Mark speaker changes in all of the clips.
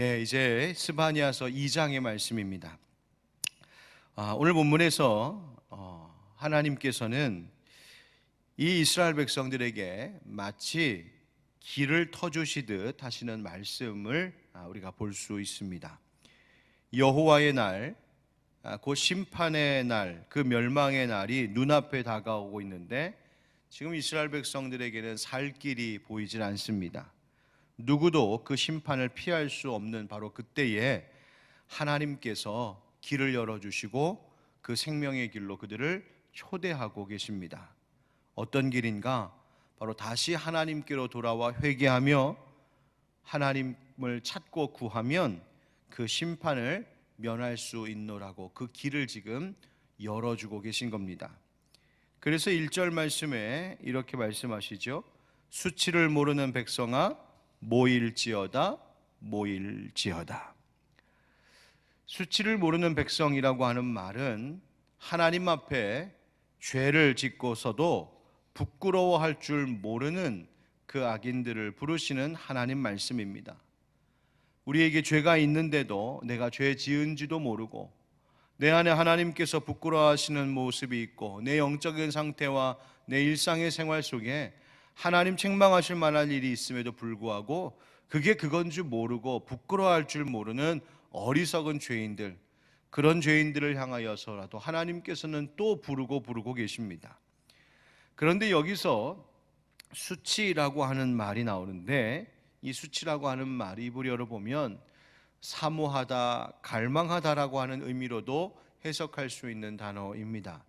Speaker 1: 이제 스바냐서 2장의 말씀입니다. 오늘 본문에서 하나님께서는 이 이스라엘 백성들에게 마치 길을 터주시듯 하시는 말씀을 우리가 볼 수 있습니다. 여호와의 날, 곧 심판의 날, 그 멸망의 날이 눈앞에 다가오고 있는데 지금 이스라엘 백성들에게는 살 길이 보이질 않습니다. 누구도 그 심판을 피할 수 없는 바로 그때에 하나님께서 길을 열어주시고 그 생명의 길로 그들을 초대하고 계십니다. 어떤 길인가? 바로 다시 하나님께로 돌아와 회개하며 하나님을 찾고 구하면 그 심판을 면할 수 있노라고 그 길을 지금 열어주고 계신 겁니다. 그래서 1절 말씀에 이렇게 말씀하시죠. 수치를 모르는 백성아 모일지어다 모일지어다. 수치를 모르는 백성이라고 하는 말은 하나님 앞에 죄를 짓고서도 부끄러워할 줄 모르는 그 악인들을 부르시는 하나님 말씀입니다. 우리에게 죄가 있는데도 내가 죄 지은지도 모르고 내 안에 하나님께서 부끄러워하시는 모습이 있고 내 영적인 상태와 내 일상의 생활 속에 하나님 책망하실 만한 일이 있음에도 불구하고 그게 그건 줄 모르고 부끄러워할 줄 모르는 어리석은 죄인들, 그런 죄인들을 향하여서라도 하나님께서는 또 부르고 계십니다. 그런데 여기서 수치라고 하는 말이 나오는데 이 수치라고 하는 말이 히브리어로 보면 사모하다, 갈망하다라고 하는 의미로도 해석할 수 있는 단어입니다.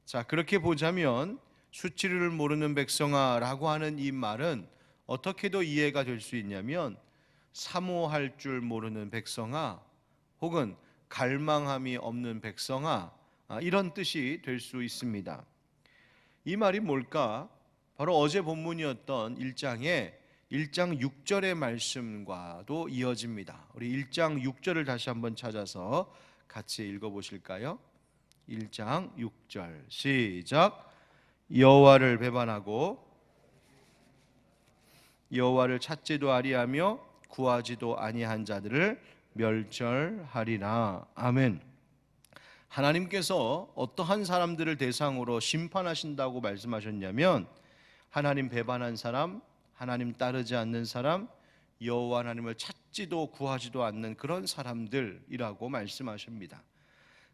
Speaker 1: 자, 그렇게 보자면 수치를 모르는 백성아라고 하는 이 말은 어떻게도 이해가 될 수 있냐면 사모할 줄 모르는 백성아 혹은 갈망함이 없는 백성아, 이런 뜻이 될 수 있습니다. 이 말이 뭘까? 바로 어제 본문이었던 1장 6절의 말씀과도 이어집니다. 우리 1장 6절을 다시 한번 찾아서 같이 읽어보실까요? 1장 6절 시작. 여호와를 배반하고 여호와를 찾지도 아니하며 구하지도 아니한 자들을 멸절하리라. 아멘. 하나님께서 어떠한 사람들을 대상으로 심판하신다고 말씀하셨냐면 하나님 배반한 사람, 하나님 따르지 않는 사람, 여호와 하나님을 찾지도 구하지도 않는 그런 사람들이라고 말씀하십니다.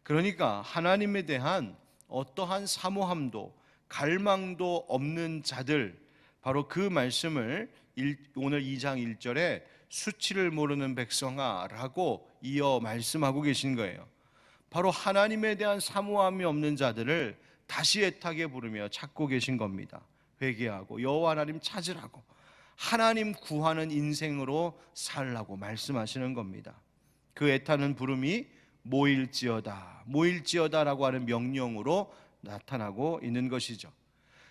Speaker 1: 그러니까 하나님에 대한 어떠한 사모함도 갈망도 없는 자들, 바로 그 말씀을 오늘 2장 1절에 수치를 모르는 백성아 라고 이어 말씀하고 계신 거예요. 바로 하나님에 대한 사모함이 없는 자들을 다시 애타게 부르며 찾고 계신 겁니다. 회개하고 여호와 하나님 찾으라고, 하나님 구하는 인생으로 살라고 말씀하시는 겁니다. 그 애타는 부름이 모일지어다라고 하는 명령으로 나타나고 있는 것이죠.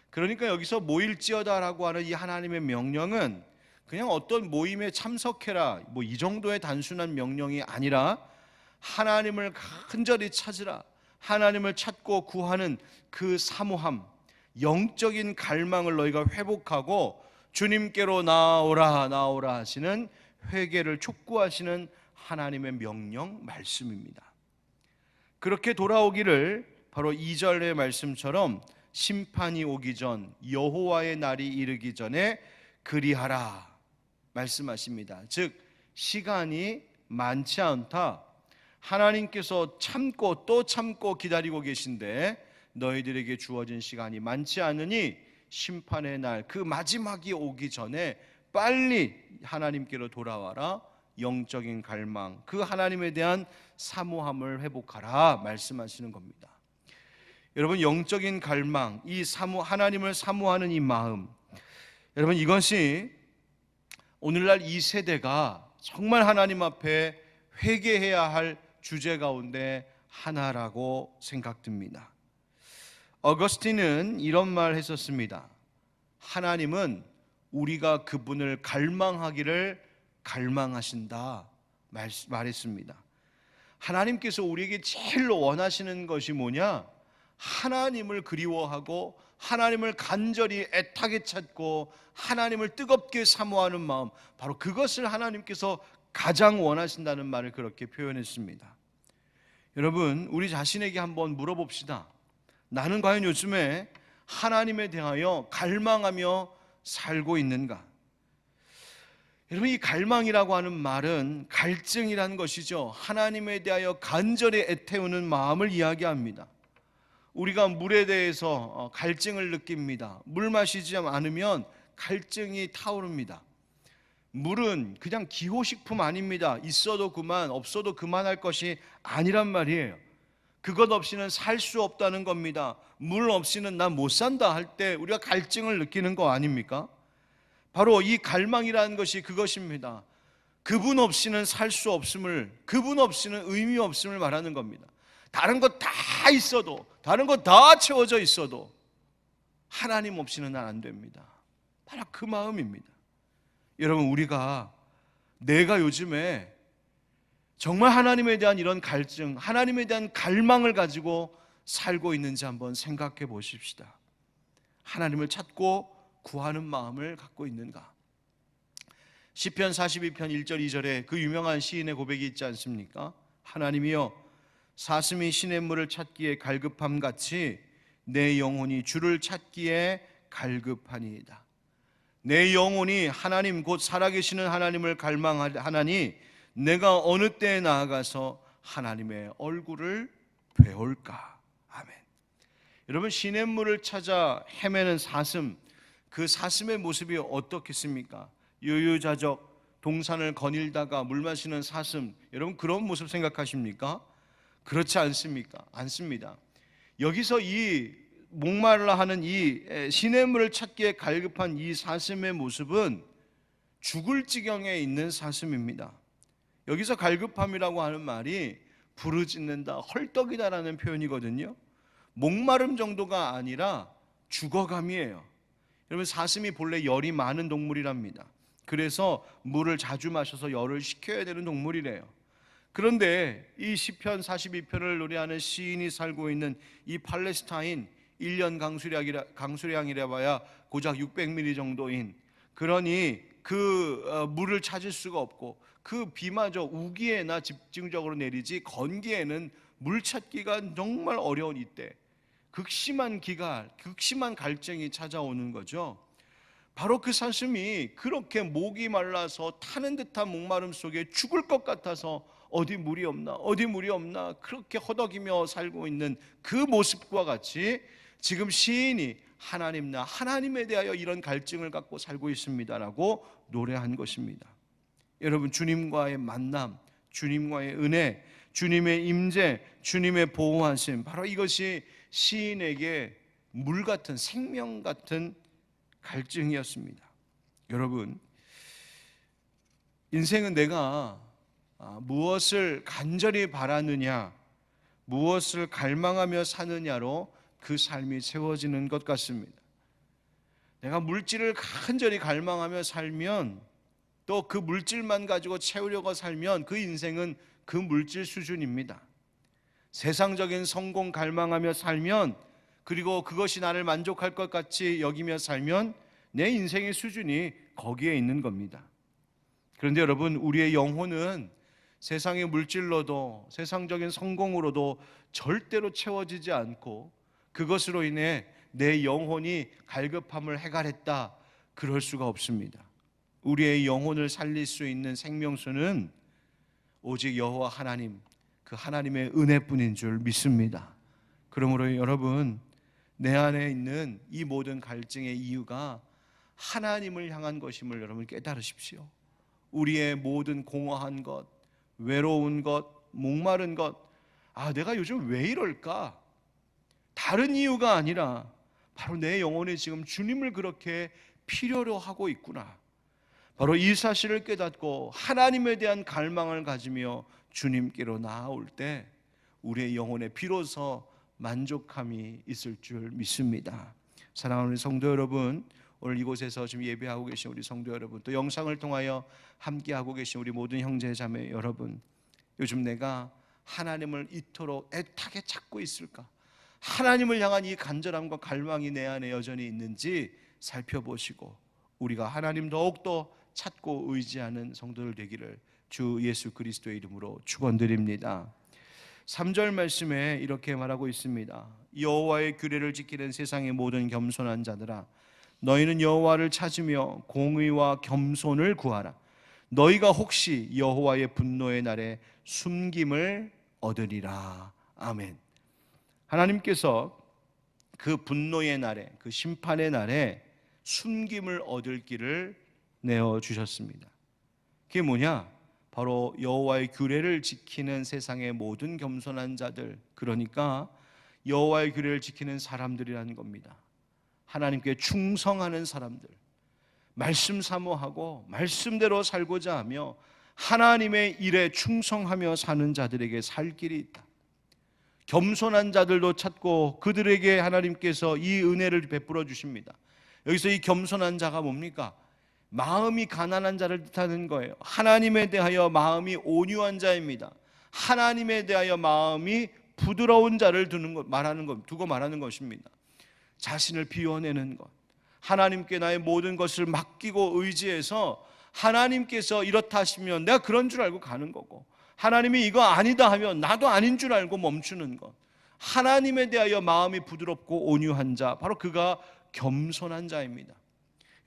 Speaker 1: 그러니까 여기서 모일지어다라고 하는 이 하나님의 명령은 그냥 어떤 모임에 참석해라 이 정도의 단순한 명령이 아니라 하나님을 간절히 찾으라, 하나님을 찾고 구하는 그 사모함, 영적인 갈망을 너희가 회복하고 주님께로 나오라 하시는 회개를 촉구하시는 하나님의 명령 말씀입니다. 그렇게 돌아오기를 바로 2절의 말씀처럼 심판이 오기 전, 여호와의 날이 이르기 전에 그리하라 말씀하십니다. 즉 시간이 많지 않다, 하나님께서 참고 또 참고 기다리고 계신데 너희들에게 주어진 시간이 많지 않으니 심판의 날, 그 마지막이 오기 전에 빨리 하나님께로 돌아와라, 영적인 갈망, 그 하나님에 대한 사모함을 회복하라 말씀하시는 겁니다. 여러분, 영적인 갈망, 하나님을 사모하는 이 마음, 여러분 이것이 오늘날 이 세대가 정말 하나님 앞에 회개해야 할 주제 가운데 하나라고 생각됩니다. 어거스틴은 이런 말 했었습니다. 하나님은 우리가 그분을 갈망하기를 갈망하신다 말했습니다. 하나님께서 우리에게 제일 원하시는 것이 뭐냐? 하나님을 그리워하고 하나님을 간절히 애타게 찾고 하나님을 뜨겁게 사모하는 마음, 바로 그것을 하나님께서 가장 원하신다는 말을 그렇게 표현했습니다. 여러분, 우리 자신에게 한번 물어봅시다. 나는 과연 요즘에 하나님에 대하여 갈망하며 살고 있는가? 여러분, 이 갈망이라고 하는 말은 갈증이라는 것이죠. 하나님에 대하여 간절히 애태우는 마음을 이야기합니다. 우리가 물에 대해서 갈증을 느낍니다. 물 마시지 않으면 갈증이 타오릅니다. 물은 그냥 기호식품 아닙니다. 있어도 그만, 없어도 그만할 것이 아니란 말이에요. 그것 없이는 살 수 없다는 겁니다. 물 없이는 난 못 산다 할 때 우리가 갈증을 느끼는 거 아닙니까? 바로 이 갈망이라는 것이 그것입니다. 그분 없이는 살 수 없음을, 그분 없이는 의미 없음을 말하는 겁니다. 다른 것 다 있어도, 다른 것 다 채워져 있어도 하나님 없이는 난 안 됩니다. 바로 그 마음입니다. 여러분, 내가 요즘에 정말 하나님에 대한 이런 갈증, 하나님에 대한 갈망을 가지고 살고 있는지 한번 생각해 보십시다. 하나님을 찾고 구하는 마음을 갖고 있는가? 시편 42편 1절 2절에 그 유명한 시인의 고백이 있지 않습니까? 하나님이여, 사슴이 시냇물을 찾기에 갈급함 같이 내 영혼이 주를 찾기에 갈급하니이다. 내 영혼이 하나님 곧 살아계시는 하나님을 갈망하나니 내가 어느 때에 나아가서 하나님의 얼굴을 배울까? 아멘. 여러분, 시냇물을 찾아 헤매는 사슴, 그 사슴의 모습이 어떻겠습니까? 유유자적 동산을 거닐다가 물 마시는 사슴, 여러분 그런 모습 생각하십니까? 그렇지 않습니까? 않습니다. 여기서 이 목말라 하는 이 시냇물을 찾기에 갈급한 이 사슴의 모습은 죽을 지경에 있는 사슴입니다. 여기서 갈급함이라고 하는 말이 부르짖는다, 헐떡이다라는 표현이거든요. 목마름 정도가 아니라 죽어감이에요. 여러분, 사슴이 본래 열이 많은 동물이랍니다. 그래서 물을 자주 마셔서 열을 식혀야 되는 동물이래요. 그런데 이 시편 42편을 노래하는 시인이 살고 있는 이 팔레스타인, 1년 강수량이라 봐야 고작 600mm 정도인, 그러니 그 물을 찾을 수가 없고 그 비마저 우기에나 집중적으로 내리지 건기에는 물 찾기가 정말 어려운 이때 극심한 기갈, 극심한 갈증이 찾아오는 거죠. 바로 그 사슴이 그렇게 목이 말라서 타는 듯한 목마름 속에 죽을 것 같아서 어디 물이 없나, 어디 물이 없나 그렇게 허덕이며 살고 있는 그 모습과 같이 지금 시인이 하나님, 나 하나님에 대하여 이런 갈증을 갖고 살고 있습니다라고 노래한 것입니다. 여러분, 주님과의 만남, 주님과의 은혜, 주님의 임재, 주님의 보호하심, 바로 이것이 시인에게 물 같은, 생명 같은 갈증이었습니다. 여러분, 인생은 내가 무엇을 간절히 바라느냐, 무엇을 갈망하며 사느냐로 그 삶이 세워지는 것 같습니다. 내가 물질을 간절히 갈망하며 살면, 또 그 물질만 가지고 채우려고 살면 그 인생은 그 물질 수준입니다. 세상적인 성공 갈망하며 살면, 그리고 그것이 나를 만족할 것 같이 여기며 살면 내 인생의 수준이 거기에 있는 겁니다. 그런데 여러분, 우리의 영혼은 세상의 물질로도 세상적인 성공으로도 절대로 채워지지 않고 그것으로 인해 내 영혼이 갈급함을 해결했다, 그럴 수가 없습니다. 우리의 영혼을 살릴 수 있는 생명수는 오직 여호와 하나님, 그 하나님의 은혜뿐인 줄 믿습니다. 그러므로 여러분, 내 안에 있는 이 모든 갈증의 이유가 하나님을 향한 것임을 여러분 깨달으십시오. 우리의 모든 공허한 것, 외로운 것, 목마른 것, 내가 요즘 왜 이럴까? 다른 이유가 아니라 바로 내 영혼이 지금 주님을 그렇게 필요로 하고 있구나. 바로 이 사실을 깨닫고 하나님에 대한 갈망을 가지며 주님께로 나아올 때 우리의 영혼에 비로소 만족함이 있을 줄 믿습니다. 사랑하는 성도 여러분, 오늘 이곳에서 지금 예배하고 계신 우리 성도 여러분, 또 영상을 통하여 함께하고 계신 우리 모든 형제 자매 여러분, 요즘 내가 하나님을 이토록 애타게 찾고 있을까? 하나님을 향한 이 간절함과 갈망이 내 안에 여전히 있는지 살펴보시고 우리가 하나님 더욱더 찾고 의지하는 성도들 되기를 주 예수 그리스도의 이름으로 축원드립니다. 3절 말씀에 이렇게 말하고 있습니다. 여호와의 규례를 지키는 세상의 모든 겸손한 자들아, 너희는 여호와를 찾으며 공의와 겸손을 구하라. 너희가 혹시 여호와의 분노의 날에 숨김을 얻으리라. 아멘. 하나님께서 그 분노의 날에, 그 심판의 날에 숨김을 얻을 길을 내어 주셨습니다. 그게 뭐냐? 바로 여호와의 규례를 지키는 세상의 모든 겸손한 자들, 그러니까 여호와의 규례를 지키는 사람들이라는 겁니다. 하나님께 충성하는 사람들, 말씀 사모하고 말씀대로 살고자 하며 하나님의 일에 충성하며 사는 자들에게 살 길이 있다. 겸손한 자들도 찾고 그들에게 하나님께서 이 은혜를 베풀어 주십니다. 여기서 이 겸손한 자가 뭡니까? 마음이 가난한 자를 뜻하는 거예요. 하나님에 대하여 마음이 온유한 자입니다. 하나님에 대하여 마음이 부드러운 자를 두고 말하는 것입니다. 자신을 비워내는 것, 하나님께 나의 모든 것을 맡기고 의지해서 하나님께서 이렇다 하시면 내가 그런 줄 알고 가는 거고, 하나님이 이거 아니다 하면 나도 아닌 줄 알고 멈추는 것, 하나님에 대하여 마음이 부드럽고 온유한 자, 바로 그가 겸손한 자입니다.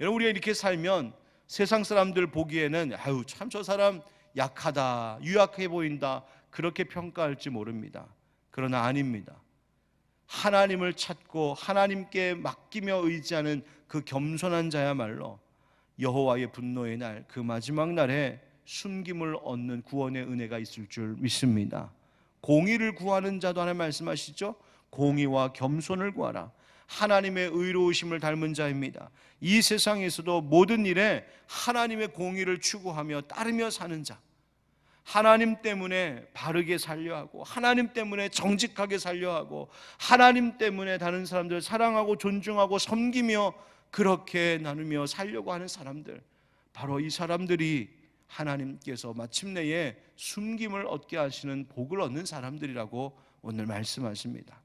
Speaker 1: 여러분, 우리가 이렇게 살면 세상 사람들 보기에는 아유 참 저 사람 약하다, 유약해 보인다, 그렇게 평가할지 모릅니다. 그러나 아닙니다. 하나님을 찾고 하나님께 맡기며 의지하는 그 겸손한 자야말로 여호와의 분노의 날, 그 마지막 날에 숨김을 얻는 구원의 은혜가 있을 줄 믿습니다. 공의를 구하는 자도 하나님 말씀하시죠. 공의와 겸손을 구하라. 하나님의 의로우심을 닮은 자입니다. 이 세상에서도 모든 일에 하나님의 공의를 추구하며 따르며 사는 자, 하나님 때문에 바르게 살려 하고, 하나님 때문에 정직하게 살려 하고, 하나님 때문에 다른 사람들을 사랑하고 존중하고 섬기며 그렇게 나누며 살려고 하는 사람들, 바로 이 사람들이 하나님께서 마침내에 숨김을 얻게 하시는 복을 얻는 사람들이라고 오늘 말씀하십니다.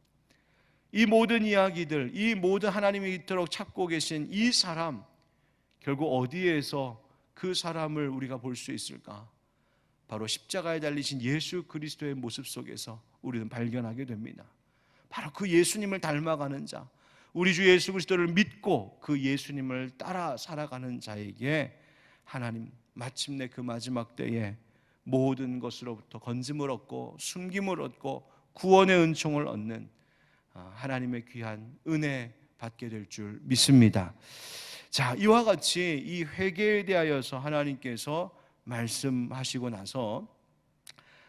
Speaker 1: 이 모든 이야기들, 이 모든 하나님이 이토록 찾고 계신 이 사람, 결국 어디에서 그 사람을 우리가 볼 수 있을까? 바로 십자가에 달리신 예수 그리스도의 모습 속에서 우리는 발견하게 됩니다. 바로 그 예수님을 닮아가는 자, 우리 주 예수 그리스도를 믿고 그 예수님을 따라 살아가는 자에게 하나님 마침내 그 마지막 때에 모든 것으로부터 건짐을 얻고 숨김을 얻고 구원의 은총을 얻는 하나님의 귀한 은혜 받게 될 줄 믿습니다. 자, 이와 같이 이 회개에 대하여서 하나님께서 말씀하시고 나서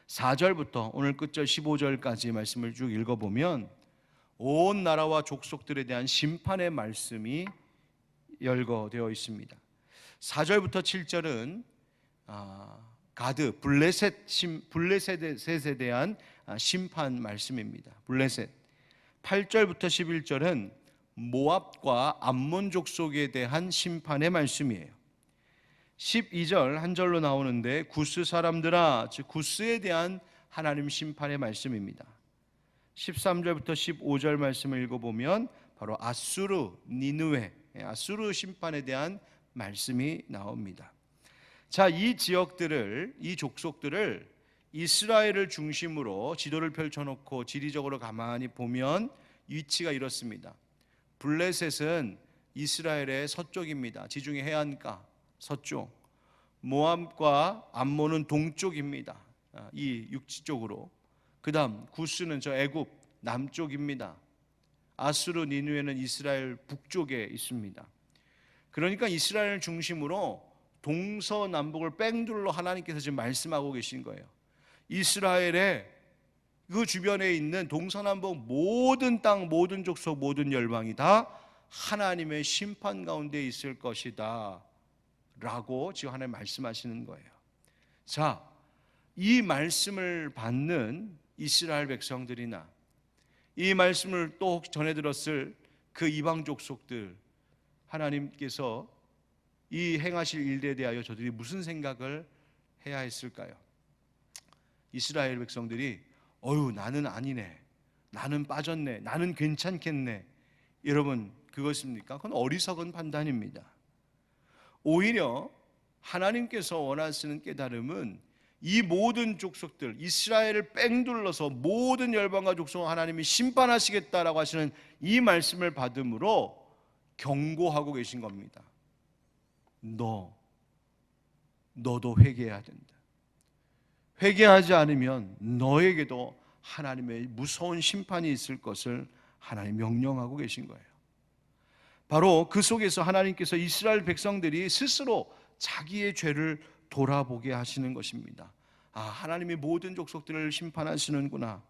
Speaker 1: 4절부터 오늘 끝절 15절까지 말씀을 쭉 읽어보면 온 나라와 족속들에 대한 심판의 말씀이 열거되어 있습니다. 4절부터 7절은 가드, 블레셋에 대한 심판 말씀입니다. 블레셋. 8절부터 11절은 모압과 암몬 족속에 대한 심판의 말씀이에요. 12절 한 절로 나오는데 구스 사람들아, 즉 구스에 대한 하나님 심판의 말씀입니다. 13절부터 15절 말씀을 읽어보면 바로 아수르, 니느웨, 아수르 심판에 대한 말씀이 나옵니다. 자, 이 지역들을, 이 족속들을 이스라엘을 중심으로 지도를 펼쳐놓고 지리적으로 가만히 보면 위치가 이렇습니다. 블레셋은 이스라엘의 서쪽입니다. 지중해 해안가 서쪽. 모압과 암몬은 동쪽입니다. 이 육지 쪽으로. 그 다음 구스는 저 애굽 남쪽입니다. 아수르, 니느웨는 이스라엘 북쪽에 있습니다. 그러니까 이스라엘을 중심으로 동서남북을 뺑둘러 하나님께서 지금 말씀하고 계신 거예요. 이스라엘의 그 주변에 있는 동서남북 모든 땅, 모든 족속, 모든 열방이 다 하나님의 심판 가운데 있을 것이다 라고 지금 하나님 말씀하시는 거예요. 자, 이 말씀을 받는 이스라엘 백성들이나 이 말씀을 또 전해 들었을 그 이방 족속들, 하나님께서 이 행하실 일에 대하여 저들이 무슨 생각을 해야 했을까요? 이스라엘 백성들이 나는 아니네, 나는 빠졌네, 나는 괜찮겠네. 여러분, 그것입니까? 그건 어리석은 판단입니다. 오히려 하나님께서 원하시는 깨달음은 이 모든 족속들, 이스라엘을 뺑 둘러서 모든 열방과 족속을 하나님이 심판하시겠다라고 하시는 이 말씀을 받음으로 경고하고 계신 겁니다. 너도 회개해야 된다. 회개하지 않으면 너에게도 하나님의 무서운 심판이 있을 것을 하나님 명령하고 계신 거예요. 바로 그 속에서 하나님께서 이스라엘 백성들이 스스로 자기의 죄를 돌아보게 하시는 것입니다. 하나님이 모든 족속들을 심판하시는구나.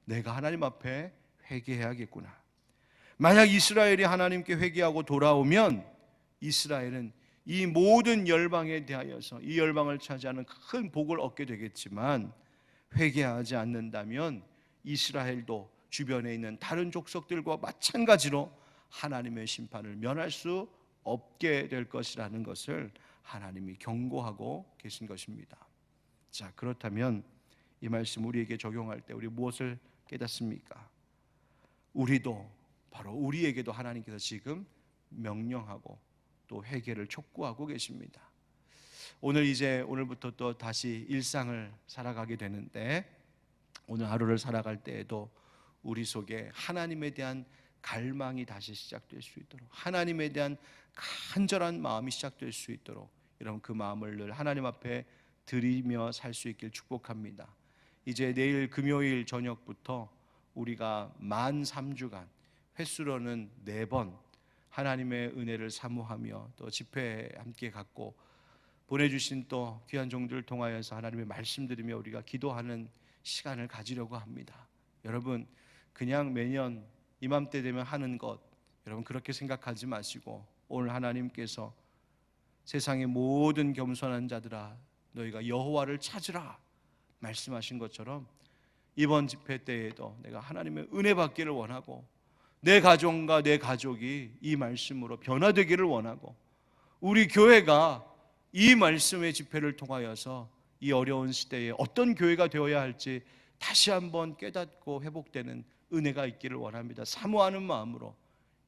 Speaker 1: 내가 하나님 앞에 회개해야겠구나. 만약 이스라엘이 하나님께 회개하고 돌아오면 이스라엘은 이 모든 열방에 대하여서 이 열방을 차지하는 큰 복을 얻게 되겠지만, 회개하지 않는다면 이스라엘도 주변에 있는 다른 족속들과 마찬가지로 하나님의 심판을 면할 수 없게 될 것이라는 것을 하나님이 경고하고 계신 것입니다. 자, 그렇다면 이 말씀 우리에게 적용할 때 우리 무엇을 깨닫습니까? 우리도 바로 우리에게도 하나님께서 지금 명령하고 또 회개를 촉구하고 계십니다. 오늘부터 또 다시 일상을 살아가게 되는데, 오늘 하루를 살아갈 때에도 우리 속에 하나님에 대한 갈망이 다시 시작될 수 있도록, 하나님에 대한 간절한 마음이 시작될 수 있도록, 여러분 그 마음을 늘 하나님 앞에 드리며 살 수 있길 축복합니다. 이제 내일 금요일 저녁부터 우리가 만 3주간 횟수로는 4번 하나님의 은혜를 사모하며 또 집회에 함께 갖고 보내주신 또 귀한 종들을 통하여서 하나님의 말씀 들으며 우리가 기도하는 시간을 가지려고 합니다. 여러분, 그냥 매년 이맘때 되면 하는 것, 여러분 그렇게 생각하지 마시고, 오늘 하나님께서 세상의 모든 겸손한 자들아 너희가 여호와를 찾으라 말씀하신 것처럼, 이번 집회 때에도 내가 하나님의 은혜 받기를 원하고, 내 가정과 내 가족이 이 말씀으로 변화되기를 원하고, 우리 교회가 이 말씀의 집회를 통하여서 이 어려운 시대에 어떤 교회가 되어야 할지 다시 한번 깨닫고 회복되는 은혜가 있기를 원합니다. 사모하는 마음으로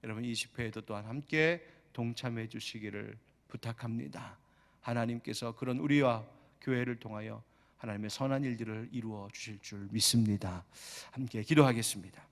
Speaker 1: 여러분 이 집회에도 또한 함께 동참해 주시기를 부탁합니다. 하나님께서 그런 우리와 교회를 통하여 하나님의 선한 일들을 이루어 주실 줄 믿습니다. 함께 기도하겠습니다.